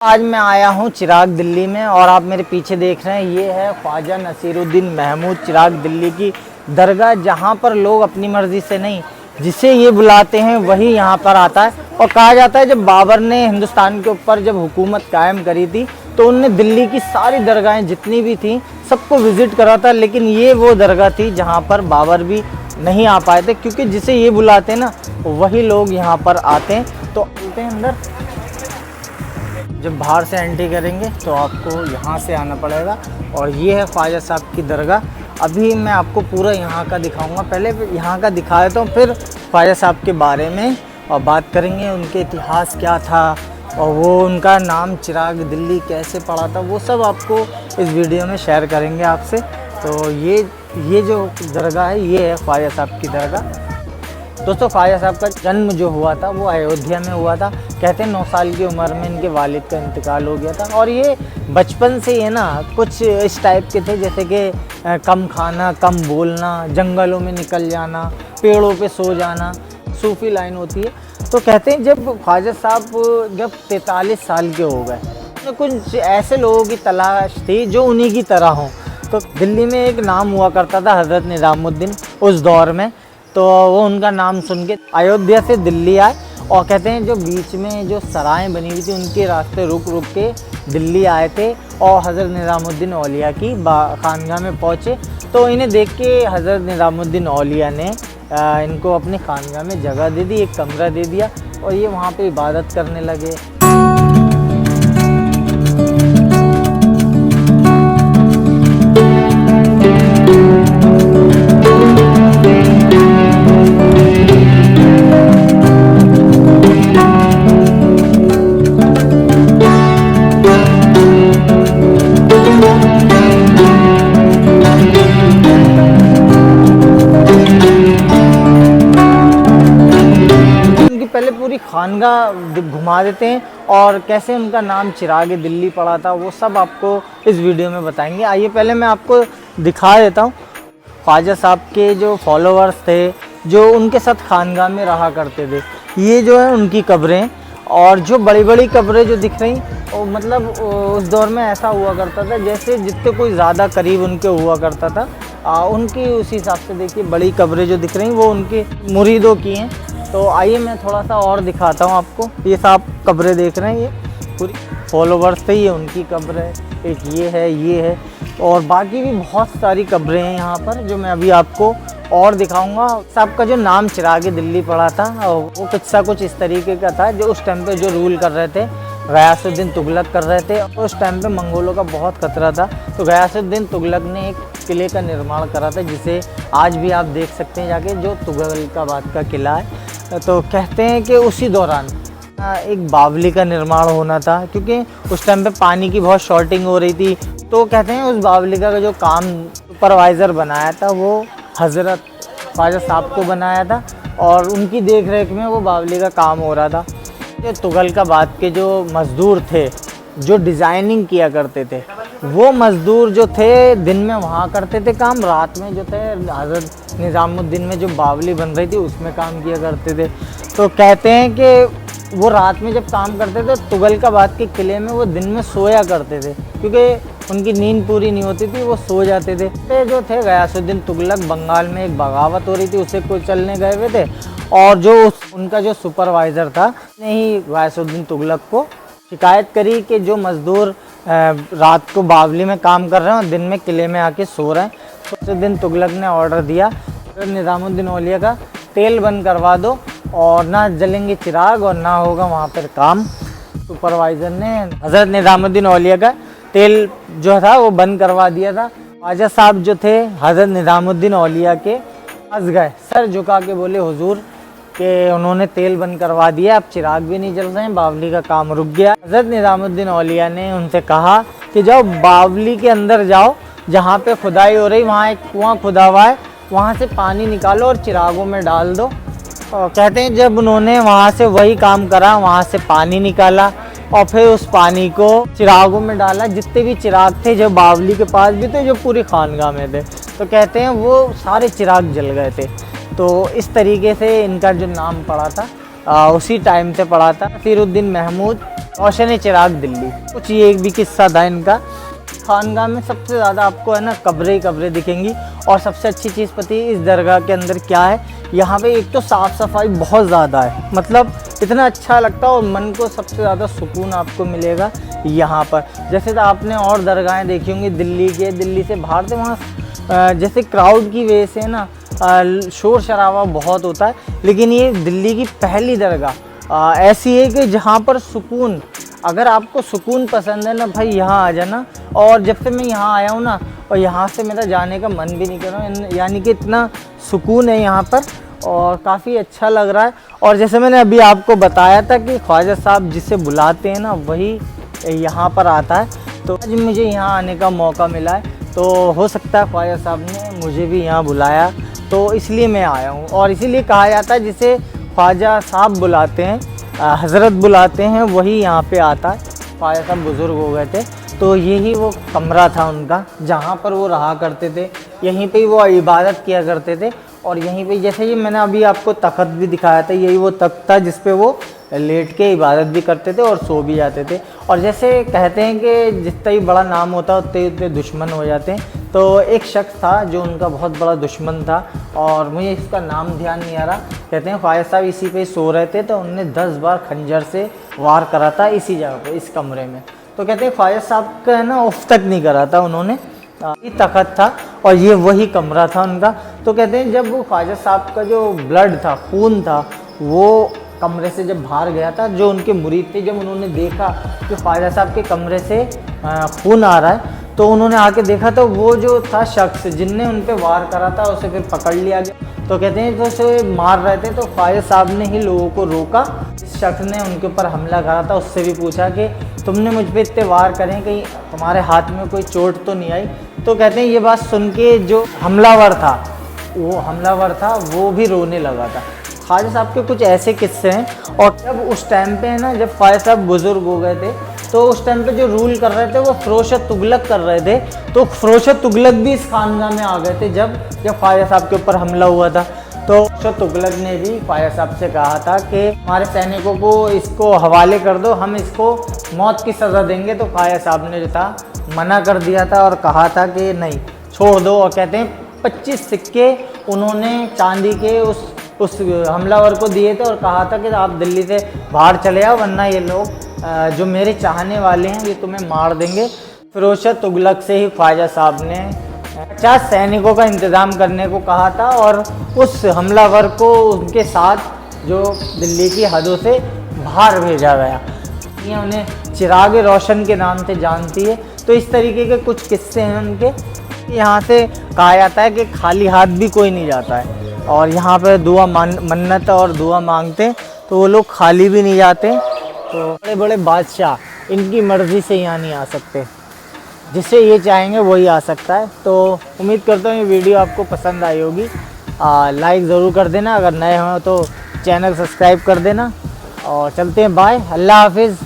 आज मैं आया हूँ चिराग दिल्ली में और आप मेरे पीछे देख रहे हैं ये है ख्वाजा नसीरुद्दीन महमूद चिराग दिल्ली की दरगाह, जहाँ पर लोग अपनी मर्ज़ी से नहीं, जिसे ये बुलाते हैं वही यहाँ पर आता है। और कहा जाता है जब बाबर ने हिंदुस्तान के ऊपर जब हुकूमत कायम करी थी तो उनने दिल्ली की सारी दरगाहें जितनी भी थी सबको विज़िट करा था, लेकिन ये वो दरगाह थी जहाँ पर बाबर भी नहीं आ पाए थे, क्योंकि जिसे ये बुलाते हैं ना वही लोग यहाँ पर आते हैं। तो आते हैं अंदर। जब बाहर से एंट्री करेंगे तो आपको यहाँ से आना पड़ेगा और ये है ख्वाजा साहब की दरगाह। अभी मैं आपको पूरा यहाँ का दिखाऊंगा, पहले यहाँ का दिखा देता हूँ, फिर ख्वाजा साहब के बारे में और बात करेंगे, उनके इतिहास क्या था और वो उनका नाम चिराग दिल्ली कैसे पड़ा था, वो सब आपको इस वीडियो में शेयर करेंगे आपसे। तो ये जो दरगाह है ये है ख्वाजा साहब की दरगाह। दोस्तों, ख्वाजा साहब का जन्म जो हुआ था वो अयोध्या में हुआ था। कहते हैं 9 साल की उम्र में इनके वालिद का इंतकाल हो गया था और ये बचपन से ही है ना कुछ इस टाइप के थे, जैसे कि कम खाना, कम बोलना, जंगलों में निकल जाना, पेड़ों पे सो जाना, सूफी लाइन होती है। तो कहते हैं जब ख्वाजा साहब जब 43 साल के हो गए तो कुछ ऐसे लोगों की तलाश थी जो उन्हीं की तरह हों। तो दिल्ली में एक नाम हुआ करता था हज़रत निज़ामुद्दीन उस दौर में, तो वो उनका नाम सुन के अयोध्या से दिल्ली आए और कहते हैं जो बीच में जो सराएं बनी हुई थी उनके रास्ते रुक रुक के दिल्ली आए थे और हज़रत निज़ामुद्दीन औलिया की खानगाह में पहुँचे। तो इन्हें देख के हज़रत निज़ामुद्दीन औलिया ने इनको अपनी खानगाह में जगह दे दी, एक कमरा दे दिया और ये वहाँ पे इबादत करने लगे। पहले पूरी खानगाह घुमा देते हैं और कैसे उनका नाम चिराग दिल्ली पड़ा था वो सब आपको इस वीडियो में बताएंगे। आइए पहले मैं आपको दिखा देता हूँ ख्वाजा साहब के जो फॉलोअर्स थे जो उनके साथ खानगाह में रहा करते थे। ये जो है उनकी कब्रें और जो बड़ी बड़ी कब्रें जो दिख रही वो मतलब उस दौर में ऐसा हुआ करता था जैसे जितने कोई ज़्यादा करीब उनके हुआ करता था उनकी उसी हिसाब से देखिए बड़ी कब्रें जो दिख रही वो उनके मुरीदों की हैं। तो आइए मैं थोड़ा सा और दिखाता हूँ आपको। ये साहब कब्रें देख रहे हैं, ये पूरी फॉलोवर्स थे, ये उनकी कब्र है, एक ये है और बाकी भी बहुत सारी कब्रें हैं यहाँ पर जो मैं अभी आपको और दिखाऊंगा। साहब का जो नाम चिराग दिल्ली पड़ा था वो किस्सा कुछ इस तरीके का था। जो उस टाइम पे जो रूल कर रहे थे गयासुद्दीन तुगलक कर रहे थे और उस टाइम पे मंगोलों का बहुत खतरा था। तो गयासुद्दीन तुगलक ने एक किले का निर्माण करा था जिसे आज भी आप देख सकते हैं जाके, जो तुगलकाबाद का किला है। तो कहते हैं कि उसी दौरान एक बावली का निर्माण होना था, क्योंकि उस टाइम पे पानी की बहुत शॉर्टिंग हो रही थी। तो कहते हैं उस बावली का जो काम सुपरवाइज़र बनाया था वो हज़रत ख्वाजा साहब को बनाया था और उनकी देख रेख में वो बावली का काम हो रहा था। ये तुगलकाबाद के जो मज़दूर थे जो डिज़ाइनिंग किया करते थे वो मज़दूर जो थे दिन में वहाँ करते थे काम, रात में जो थे हज़रत निज़ामुद्दीन में जो बावली बन रही थी उसमें काम किया करते थे। तो कहते हैं कि वो रात में जब काम करते थे तुगलकाबाद के किले में वो दिन में सोया करते थे, क्योंकि उनकी नींद पूरी नहीं होती थी, वो सो जाते थे। तो जो थे गयासुद्दीन तुगलक, बंगाल में एक बगावत हो रही थी उसे कोई चलने गए हुए थे और जो उनका जो सुपरवाइज़र था ने ही गयासुद्दीन तुगलक को शिकायत करी कि जो मज़दूर रात को बावली में काम कर रहे हैं और दिन में किले में आके सो रहे हैं। तो उस दिन तुगलक ने ऑर्डर दिया निज़ामुद्दीन औलिया का तेल बंद करवा दो और ना जलेंगे चिराग और ना होगा वहाँ पर काम। सुपरवाइज़र ने हज़रत निज़ामुद्दीन औलिया का तेल जो था वो बंद करवा दिया था। ख्वाजा साहब जो थे हज़रत निज़ामुद्दीन औलिया के पास गए, सर झुका के बोले हुजूर कि उन्होंने तेल बंद करवा दिया, अब चिराग भी नहीं जल रहे हैं, बावली का काम रुक गया। हज़रत निज़ामुद्दीन औलिया ने उनसे कहा कि जाओ बावली के अंदर जाओ, जहाँ पे खुदाई हो रही वहाँ एक कुआं खुदा हुआ है, वहाँ से पानी निकालो और चिरागों में डाल दो। और कहते हैं जब उन्होंने वहाँ से वही काम करा, वहाँ से पानी निकाला और फिर उस पानी को चिरागों में डाला। जितने भी चिराग थे जो बावली के पास भी थे, जो पूरी खानगाह में थे, तो कहते हैं वो सारे चिराग जल गए थे। तो इस तरीके से इनका जो नाम पड़ा था उसी टाइम से पढ़ा था। नसीरुद्दीन महमूद, रोशन चिराग दिल्ली। कुछ ये एक भी किस्सा था इनका। खानगाह में सबसे ज़्यादा आपको है ना कब्रें ही कब्रें दिखेंगी। और सबसे अच्छी चीज़ पता है इस दरगाह के अंदर क्या है, यहाँ पे एक तो साफ़ सफाई बहुत ज़्यादा है, मतलब इतना अच्छा लगता है और मन को सबसे ज़्यादा सुकून आपको मिलेगा यहाँ पर। जैसे तो आपने और दरगाहें देखी होंगी दिल्ली से बाहर से, वहाँ जैसे क्राउड की वजह से ना शोर शराबा बहुत होता है, लेकिन ये दिल्ली की पहली दरगाह ऐसी है कि जहाँ पर सुकून, अगर आपको सुकून पसंद है ना भाई यहाँ आ जाना। और जब से मैं यहाँ आया हूँ ना, और यहाँ से मेरा जाने का मन भी नहीं कर रहा, यानी कि इतना सुकून है यहाँ पर और काफ़ी अच्छा लग रहा है। और जैसे मैंने अभी आपको बताया था कि ख्वाजा साहब जिसे बुलाते हैं ना वही यहाँ पर आता है, तो आज मुझे यहाँ आने का मौका मिला है, तो हो सकता है ख्वाजा साहब ने मुझे भी यहाँ बुलाया, तो इसलिए मैं आया हूँ। और इसीलिए कहा जाता है जिसे ख्वाजा साहब बुलाते हैं, हज़रत बुलाते हैं, वही यहाँ पे आता है। ख्वाजा साहब बुज़ुर्ग हो गए थे, तो यही वो कमरा था उनका जहाँ पर वो रहा करते थे, यहीं पे वो इबादत किया करते थे। और यहीं पे जैसे ये मैंने अभी आपको तख्त भी दिखाया था, यही वो तख्त था जिस पे वो लेट के इबादत भी करते थे और सो भी जाते थे। और जैसे कहते हैं कि जितना ही बड़ा नाम होता है उतने उतने दुश्मन हो जाते हैं, तो एक शख्स था जो उनका बहुत बड़ा दुश्मन था और मुझे इसका नाम ध्यान नहीं आ रहा। कहते हैं ख्वाजा साहब इसी पे सो रहे थे, तो उनने 10 बार खंजर से वार करा था इसी जगह पे, इस कमरे में। तो कहते हैं ख्वाजा साहब का है ना उफ तक नहीं करा था उन्होंने, ये तख्त था और ये वही कमरा था उनका। तो कहते हैं जब वो ख्वाजा साहब का जो ब्लड था, खून था, वो कमरे से जब बाहर गया था, जो उनके मुरीद थे, जब उन्होंने देखा कि ख्वाजा साहब के कमरे से खून आ रहा है, तो उन्होंने आके देखा तो वो जो था शख्स जिनने उन पे वार करा था उसे फिर पकड़ लिया गया। तो कहते हैं तो उसे मार रहे थे, तो ख्वाजा साहब ने ही लोगों को रोका। इस शख्स ने उनके ऊपर हमला करा था, उससे भी पूछा कि तुमने मुझ पे इतने वार करें, कहीं तुम्हारे हाथ में कोई चोट तो नहीं आई। तो कहते हैं ये बात सुन के जो हमलावर था वो भी रोने लगा था। ख्वाजा साहब के कुछ ऐसे किस्से हैं। और जब उस टाइम पे है ना, जब ख्वाजा साहब बुज़ुर्ग हो गए थे, तो उस टाइम पे जो रूल कर रहे थे वो फ़रोश तुगलक कर रहे थे। तो फ़रोश तुगलक भी इस खानगाह में आ गए थे जब ख्वाजा साहब के ऊपर हमला हुआ था। तो फ़रोश तुगलक ने भी ख्वाजा साहब से कहा था कि हमारे सैनिकों को इसको हवाले कर दो, हम इसको मौत की सज़ा देंगे। तो ख्वाजा साहब ने जो था मना कर दिया था और कहा था कि नहीं, छोड़ दो। और कहते हैं 25 सिक्के उन्होंने चांदी के उस हमलावर को दिए थे और कहा था कि आप दिल्ली से बाहर चले आओ, वरना ये लोग जो मेरे चाहने वाले हैं ये तुम्हें मार देंगे। फ़िरोज़ तुगलक से ही ख्वाजा साहब ने 50 सैनिकों का इंतज़ाम करने को कहा था और उस हमलावर को उनके साथ जो दिल्ली की हदों से बाहर भेजा गया। ये उन्हें चिराग रोशन के नाम से जानती है। तो इस तरीके के कुछ किस्से हैं उनके। यहाँ से कहा जाता है कि खाली हाथ भी कोई नहीं जाता है, और यहाँ पे दुआ मन्नत और दुआ मांगते तो वो लोग खाली भी नहीं जाते। तो बड़े बड़े बादशाह इनकी मर्ज़ी से यहाँ नहीं आ सकते, जिसे ये चाहेंगे वही आ सकता है। तो उम्मीद करता हूँ ये वीडियो आपको पसंद आई होगी। लाइक ज़रूर कर देना, अगर नए हों तो चैनल सब्सक्राइब कर देना। और चलते हैं, बाय, अल्लाह हाफिज़।